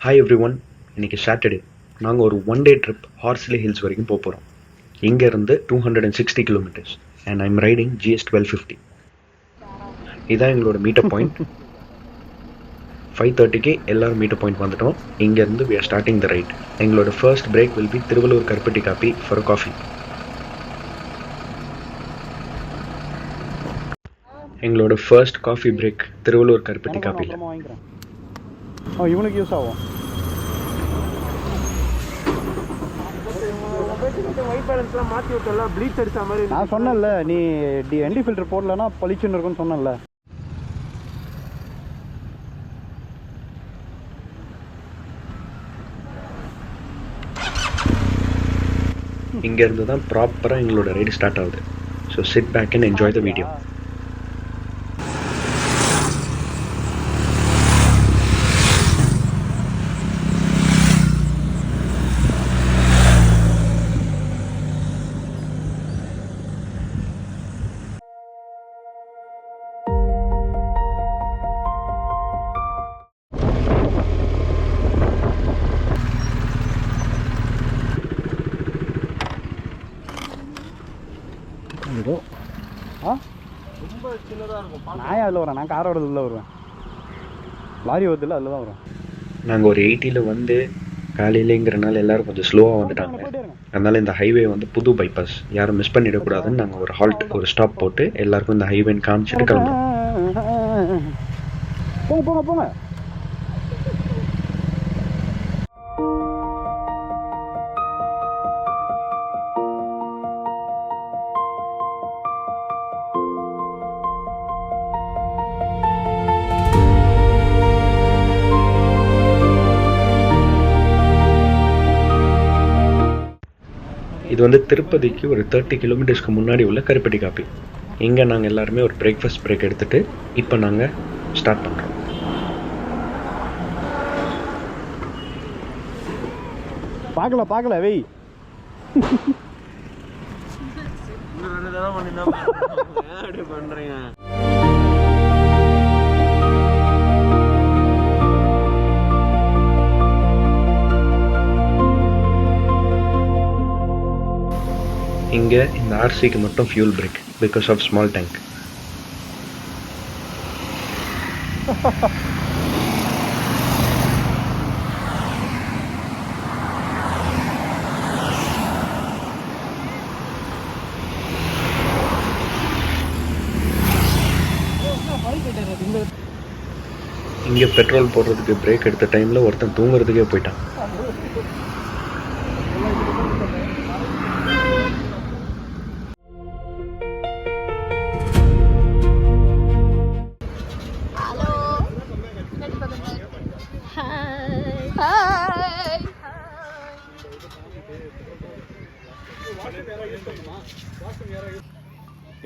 Hi every one, இன்னைக்கு Saturday. நாங்கள் ஒரு ஒன் டே ட்ரிப் ஹார்ஸ்லே ஹில்ஸ் வரைக்கும் போக போகிறோம். இங்கேருந்து 260 kilometres and I'm riding GS 1250. இதான் எங்களோட மீட்டப் பாயிண்ட். 5:30க்கு எல்லோரும் மீட்டப் பாயிண்ட் வந்துட்டோம். இங்கேருந்து we are starting the ride. எங்களோட first break will be Thiruvallur கருப்பட்டி காப்பி ஃபார் காஃபி. எங்களோட ஃபர்ஸ்ட் காஃபி பிரேக் திருவள்ளூர் கருப்பட்டி காப்பியில். இவனுக்கு யூஸ் ஆகும். நான் சொன்னேன்ல, நீ என்டி ஃபில்டர் போடலன்னா பளிச்சுன்னு இருக்குன்னு சொன்னேன்ல. இங்கேருந்து தான் ப்ராப்பராக எங்களோட ரைடு ஸ்டார்ட் ஆகுது. So sit back and enjoy the video. ரொம்ப சின்னதாக இருக்கும். நான் அதில் வரேன், நான் காரோட உள்ள வருவேன். லாரி வருதுல்ல, அதில் தான் வரும். நாங்கள் ஒரு 80ல் வந்து காலையிலேங்கிறனால எல்லோரும் கொஞ்சம் ஸ்லோவாக வந்துட்டாங்க. அதனால் இந்த ஹைவே வந்து புது பைபாஸ், யாரும் மிஸ் பண்ணிடக்கூடாதுன்னு நாங்கள் ஒரு ஹால்ட், ஒரு ஸ்டாப் போட்டு எல்லாருக்கும் இந்த ஹைவேன்னு காமிச்சிட்டு கிளம்புறோம். போங்க போங்க போங்க. இது வந்து திருப்பதிக்கு ஒரு 30 கிலோமீட்டர்ஸ்க்கு முன்னாடி உள்ள கருப்பட்டி காப்பி. இங்கே நாங்கள் எல்லாருமே ஒரு பிரேக்ஃபாஸ்ட் பிரேக் எடுத்துகிட்டு இப்போ நாங்கள் ஸ்டார்ட் பண்ணுறோம். பார்க்கல வெய். பண்ணுறீங்க. இங்கே இந்த ஆர்சிக்கு மட்டும் fuel break because of small tank. இங்கே பெட்ரோல் போடுறதுக்கு பிரேக் எடுத்த டைமில் ஒருத்தன் தூங்குறதுக்கே போயிட்டான்.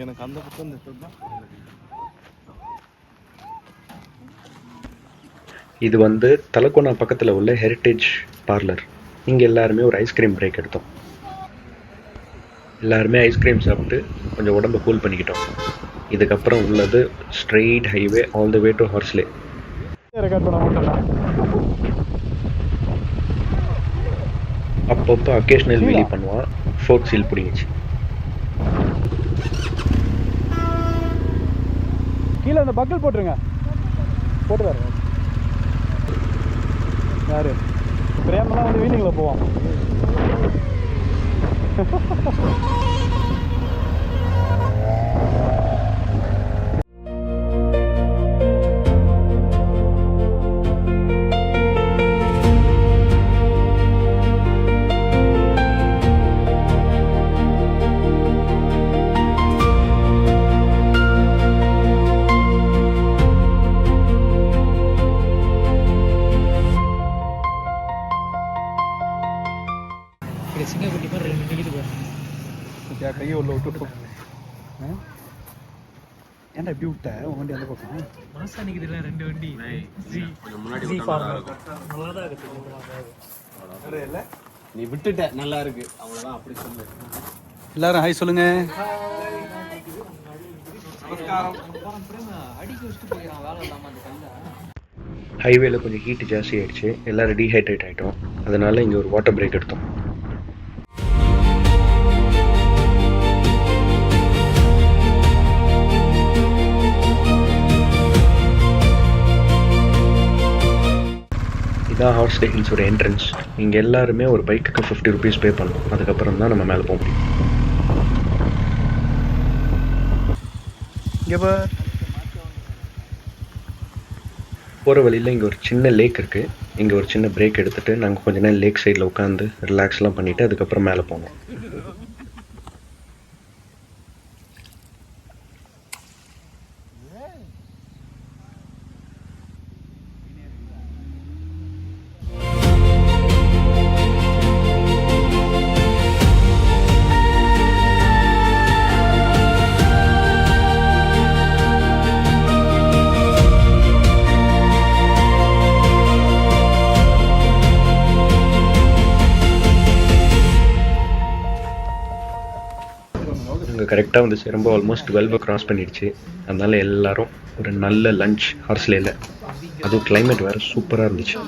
எனக்கு அந்த பக்கம் இது வந்து தலக்கோனா பக்கத்தில் உள்ள ஹெரிட்டேஜ் பார்லர். இங்கே எல்லாருமே ஒரு ஐஸ்கிரீம் பிரேக் எடுத்தோம். எல்லாருமே ஐஸ்கிரீம் சாப்பிட்டு கொஞ்சம் உடம்பை கூல் பண்ணிக்கிட்டோம். இதுக்கப்புறம் உள்ளது straight highway all the way to Horsley. அப்பப்போ அக்கேஷனல் வீலி பண்ணுவான். ஃபோர்க் சீல் பிடிங்கிச்சு. கீழே அந்த பக்கல் போட்டுருங்க. போட்டு வர யாரு பிரேமெல்லாம் வந்து வீலிங்கில் போவான். கையை உள்ள விட்டு ஏன்டா எப்படி விட்ட உன் வண்டி அந்த பக்கம் மாசா நிக்குதுல ரெண்டு வண்டி முன்னாடி நீ விட்டுட்ட நல்லா இருக்கு அவ்வளவுதான். அப்படி சொல்லு. எல்லாரும் ஹாய் சொல்லுங்க. நமஸ்காரம். அடிக்க வச்சுட்டு போயிடறான் வேலை இல்லாம அந்த கல்ல. ஹைவேல கொஞ்சம் ஹீட் ஜாஸ்தி ஆயிடுச்சு, எல்லாரும் டீஹைட்ரேட் ஆகிட்டோம். அதனால இங்கே ஒரு வாட்டர் பிரேக் எடுத்தோம். இதான் ஹார்ஸ்லே ஹில்ஸோட என்ட்ரன்ஸ். இங்கே எல்லாருமே ஒரு பைக்குக்கு 50 rupees பே பண்ணணும். அதுக்கப்புறம் தான் நம்ம மேலே போக முடியும். இங்கே போகிற வழியில் இங்கே ஒரு சின்ன லேக் இருக்குது. இங்கே ஒரு சின்ன பிரேக் எடுத்துகிட்டு நாங்கள் கொஞ்ச நேரம் லேக் சைடில் உட்காந்து ரிலாக்ஸ்லாம் பண்ணிவிட்டு அதுக்கப்புறம் மேலே போனோம். இங்கே கரெக்டாக வந்து சேரும்போது ஆல்மோஸ்ட் 12 கிராஸ் பண்ணிடுச்சு. அதனால எல்லாரும் ஒரு நல்ல லஞ்ச் ஹார்ஸ்லேயில், அதுவும் கிளைமேட் வேறு சூப்பராக இருந்துச்சு.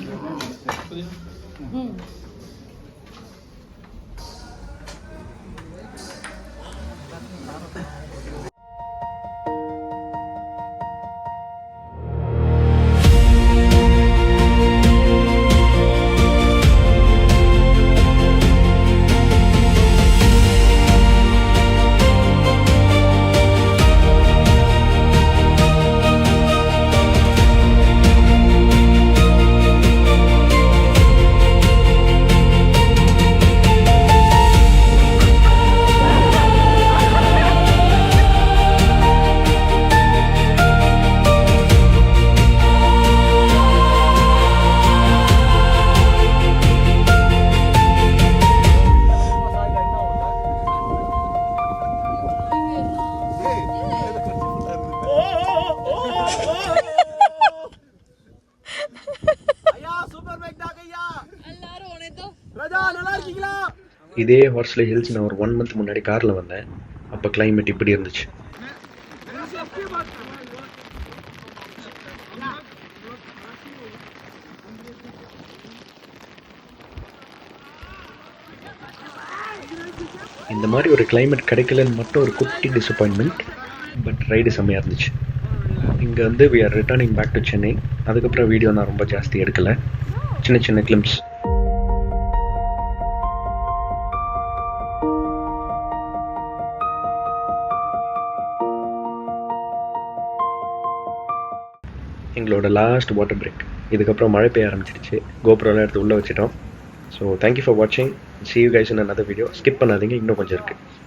இதே ஹார்ஸ்லே ஹில்ஸ் நான் ஒரு 1 month முன்னாடி காரில் வந்தேன். அப்போ கிளைமேட் இப்படி இருந்துச்சு. இந்த மாதிரி ஒரு கிளைமேட் கிடைக்கலன்னு மட்டும் ஒரு குட்டி டிசப்பாயின்மெண்ட். பட் ரைடு செம்மையாக இருந்துச்சு. இங்கே வந்து we are returning back to Chennai. அதுக்கப்புறம் வீடியோ நான் ரொம்ப ஜாஸ்தி எடுக்கலை, சின்ன சின்ன கிளிம்ஸ். எங்களோட லாஸ்ட் வாட்டர் பிரேக். இதுக்கப்புறம் மழை பெய்ய ஆரம்பிச்சிடுச்சு. கோப்ரோலாம் எடுத்து உள்ளே வச்சிட்டோம். ஸோ தேங்க்யூ ஃபார் வாட்சிங். see you guys in another video. Skip பண்ணாதீங்க, இன்னும் கொஞ்சம் இருக்குது.